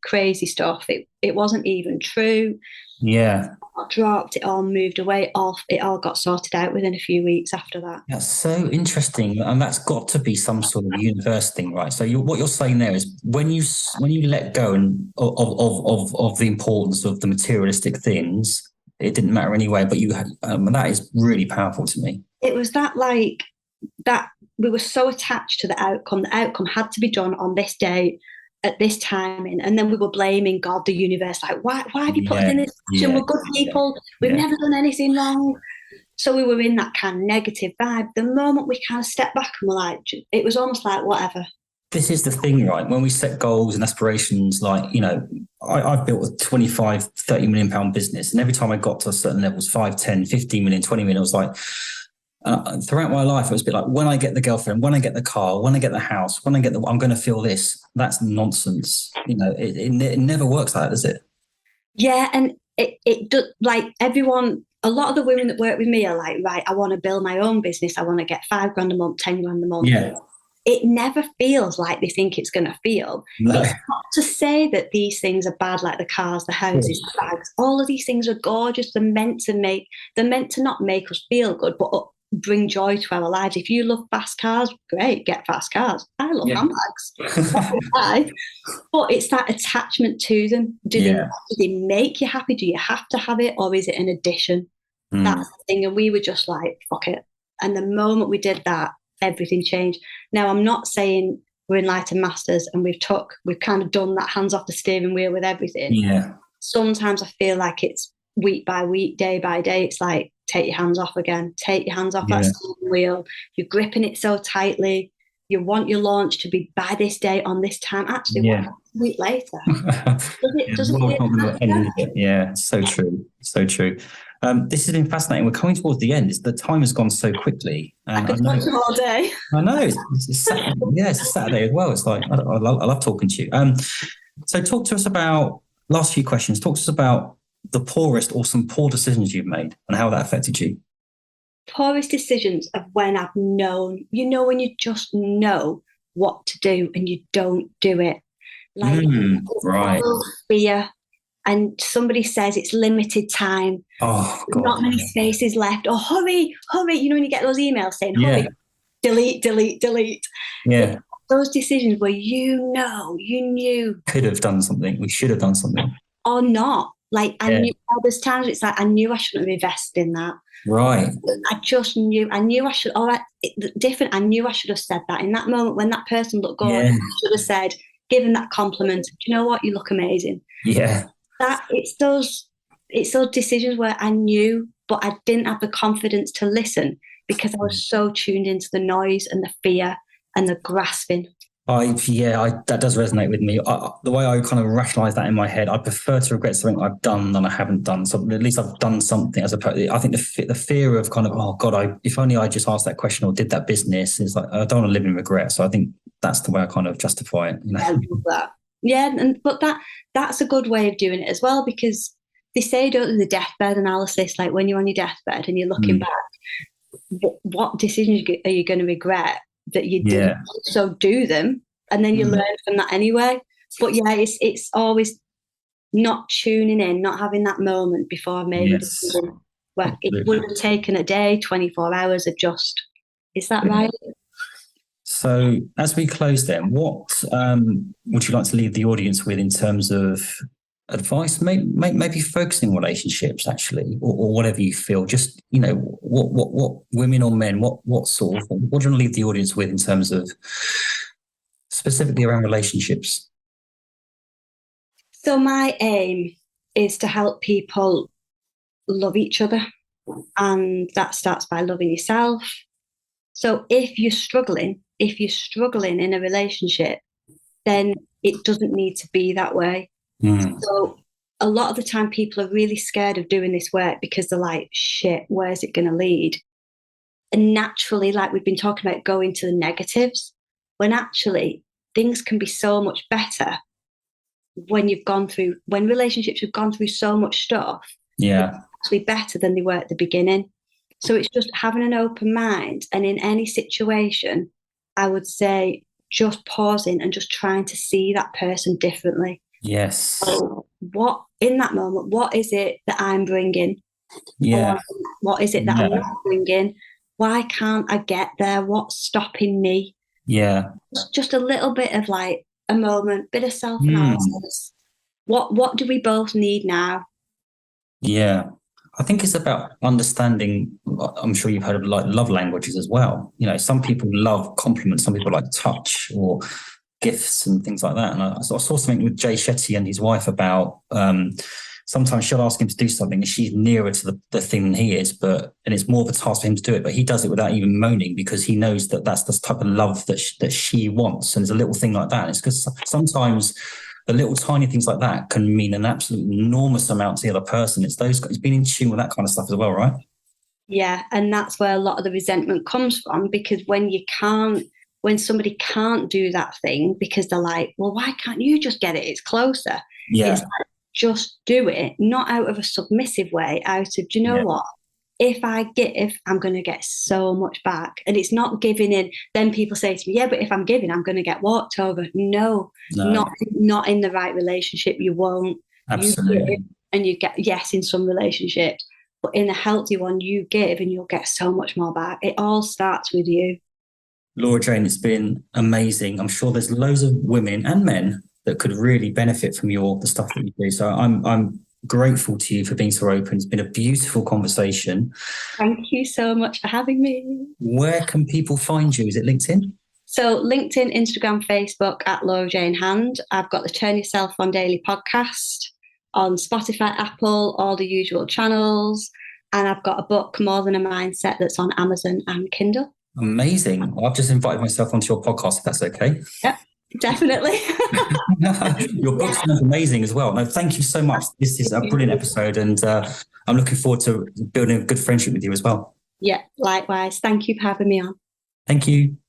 [SPEAKER 1] stuff. It wasn't even true.
[SPEAKER 2] Yeah.
[SPEAKER 1] It got dropped. It all moved away. It all got sorted out within a few weeks after that.
[SPEAKER 2] That's so interesting, and that's got to be some sort of universe thing, right? So what you're saying there is when you let go of the importance of the materialistic things, it didn't matter anyway. But you had that is really powerful to me.
[SPEAKER 1] It was that we were so attached to the outcome. The outcome had to be done on this day, at this timing, and then we were blaming God, the universe, like, why have you put us in this position? We're good people. We've never done anything wrong. So we were in that kind of negative vibe. The moment we kind of stepped back and were like, it was almost like, whatever.
[SPEAKER 2] This is the thing, right? When we set goals and aspirations, like, I've built a 25, 30 million pound business. And every time I got to certain levels, 5, 10, 15 million, 20 million, I was like, throughout my life, it was a bit like, when I get the girlfriend, when I get the car, when I get the house, when I get I'm going to feel this. That's nonsense. It never works like that, does it?
[SPEAKER 1] Yeah. And it does, like, everyone, a lot of the women that work with me are like, right, I want to build my own business. I want to get $5,000 a month, 10 grand a month.
[SPEAKER 2] Yeah.
[SPEAKER 1] It never feels like they think it's going to feel.
[SPEAKER 2] No.
[SPEAKER 1] It's not to say that these things are bad, like the cars, the houses, the bags. All of these things are gorgeous. They're meant to not make us feel good, but bring joy to our lives. If you love fast cars, great, get fast cars. I love handbags. But it's that attachment to them. Do they make you happy? Do you have to have it, or is it an addition? That's the thing. And we were just like, fuck it. And the moment we did that, everything changed. Now, I'm not saying we're Enlightened Masters and we've kind of done that hands off the steering wheel with everything.
[SPEAKER 2] Yeah.
[SPEAKER 1] Sometimes I feel like it's week by week, day by day. It's like, take your hands off again. Take your hands off that steering wheel. You're gripping it so tightly. You want your launch to be by this day on this time. Actually, what happens a week later?
[SPEAKER 2] Yeah, so true. So true. This has been fascinating. We're coming towards the end. The time has gone so quickly.
[SPEAKER 1] I could talk to you all day.
[SPEAKER 2] I know. It's Saturday. Yeah, it's a Saturday as well. It's like, I love talking to you. So talk to us about, last few questions, talk to us about the poorest or some poor decisions you've made and how that affected you.
[SPEAKER 1] Poorest decisions of when I've known, when you just know what to do and you don't do it. Like,
[SPEAKER 2] right.
[SPEAKER 1] Fear. And somebody says it's limited time.
[SPEAKER 2] Oh, God.
[SPEAKER 1] Not many spaces left. Or hurry. When you get those emails saying, hurry, delete.
[SPEAKER 2] Yeah.
[SPEAKER 1] Those decisions where you knew.
[SPEAKER 2] Could have done something. We should have done something.
[SPEAKER 1] Or not. Like, I knew, there's times it's like, I knew I shouldn't have invested in that.
[SPEAKER 2] Right.
[SPEAKER 1] I just knew. I knew I should. I knew I should have said that in that moment when that person looked good. I should have said, given that compliment. Do you know what? You look amazing.
[SPEAKER 2] Yeah.
[SPEAKER 1] It's those decisions where I knew, but I didn't have the confidence to listen because I was so tuned into the noise and the fear and the grasping. That does resonate with me. The way I kind of rationalize that in my head, I prefer to regret something I've done than I haven't done. So at least I've done something, as opposed. I think the fear of kind of, oh God, if only I just asked that question or did that business, is like, I don't want to live in regret. So I think that's the way I kind of justify it. I love that. Yeah, but that's a good way of doing it as well, because they say don't do the deathbed analysis, like when you're on your deathbed and you're looking back, what decisions are you going to regret that you did? So do them, and then you learn from that anyway. But yeah, it's always not tuning in, not having that moment before I made a decision. Where it would have taken a day, 24 hours of just, is that right?
[SPEAKER 2] So as we close then, what would you like to leave the audience with in terms of advice, maybe focusing on relationships actually, or whatever you feel, just, what women or men, what do you want to leave the audience with in terms of specifically around relationships?
[SPEAKER 1] So my aim is to help people love each other, and that starts by loving yourself. So if you're struggling in a relationship, then it doesn't need to be that way. So a lot of the time people are really scared of doing this work because they're like, shit, where's it going to lead? And naturally, like we've been talking about, going to the negatives, when actually things can be so much better when relationships have gone through so much stuff. Yeah. Actually better than they were at the beginning. So it's just having an open mind, and in any situation, I would say just pausing and just trying to see that person differently. Yes. So what in that moment, what is it that I'm bringing? Yeah. Or what is it that I'm not bringing? Why can't I get there? What's stopping me? Yeah. Just a little bit of like a moment, bit of self-analysis. What do we both need now? Yeah. I think it's about understanding. I'm sure you've heard of like love languages as well. Some people love compliments, some people like touch or gifts and things like that. And I saw something with Jay Shetty and his wife about
[SPEAKER 2] sometimes she'll ask him to do something and she's nearer to the thing than he is, and it's more of a task for him to do it, but he does it without even moaning because he knows that that's the type of love that she wants. And it's a little thing like that. It's because sometimes the little tiny things like that can mean an absolute enormous amount to the other person. It's being in tune with that kind of stuff as well, right?
[SPEAKER 1] Yeah, and that's where a lot of the resentment comes from, because when somebody can't do that thing because they're like, well, why can't you just get it? It's closer.
[SPEAKER 2] Yeah.
[SPEAKER 1] It's like, just do it, not out of a submissive way, out of, do you know what? If I give, I'm going to get so much back. And it's not giving in. Then people say to me, yeah, but if I'm giving, I'm going to get walked over. No. Not in the right relationship. You won't.
[SPEAKER 2] Absolutely.
[SPEAKER 1] You give and you get, yes, in some relationships, but in a healthy one, you give and you'll get so much more back. It all starts with you.
[SPEAKER 2] Laura Jane, it's been amazing. I'm sure there's loads of women and men that could really benefit from the stuff that you do. So I'm grateful to you for being so open. It's been a beautiful conversation.
[SPEAKER 1] Thank you so much for having me.
[SPEAKER 2] Where can people find you? Is it LinkedIn?
[SPEAKER 1] So LinkedIn, Instagram, Facebook at Laura Jane Hand. I've got the Turn Yourself On Daily podcast on Spotify, Apple, all the usual channels. And I've got a book, More Than a Mindset, that's on Amazon and Kindle.
[SPEAKER 2] Amazing. Well, I've just invited myself onto your podcast, if that's okay.
[SPEAKER 1] Yep, definitely.
[SPEAKER 2] Your book sounds amazing as well. No, thank you so much. This is a brilliant episode, and I'm looking forward to building a good friendship with you as well.
[SPEAKER 1] Yeah, likewise. Thank you for having me on.
[SPEAKER 2] Thank you.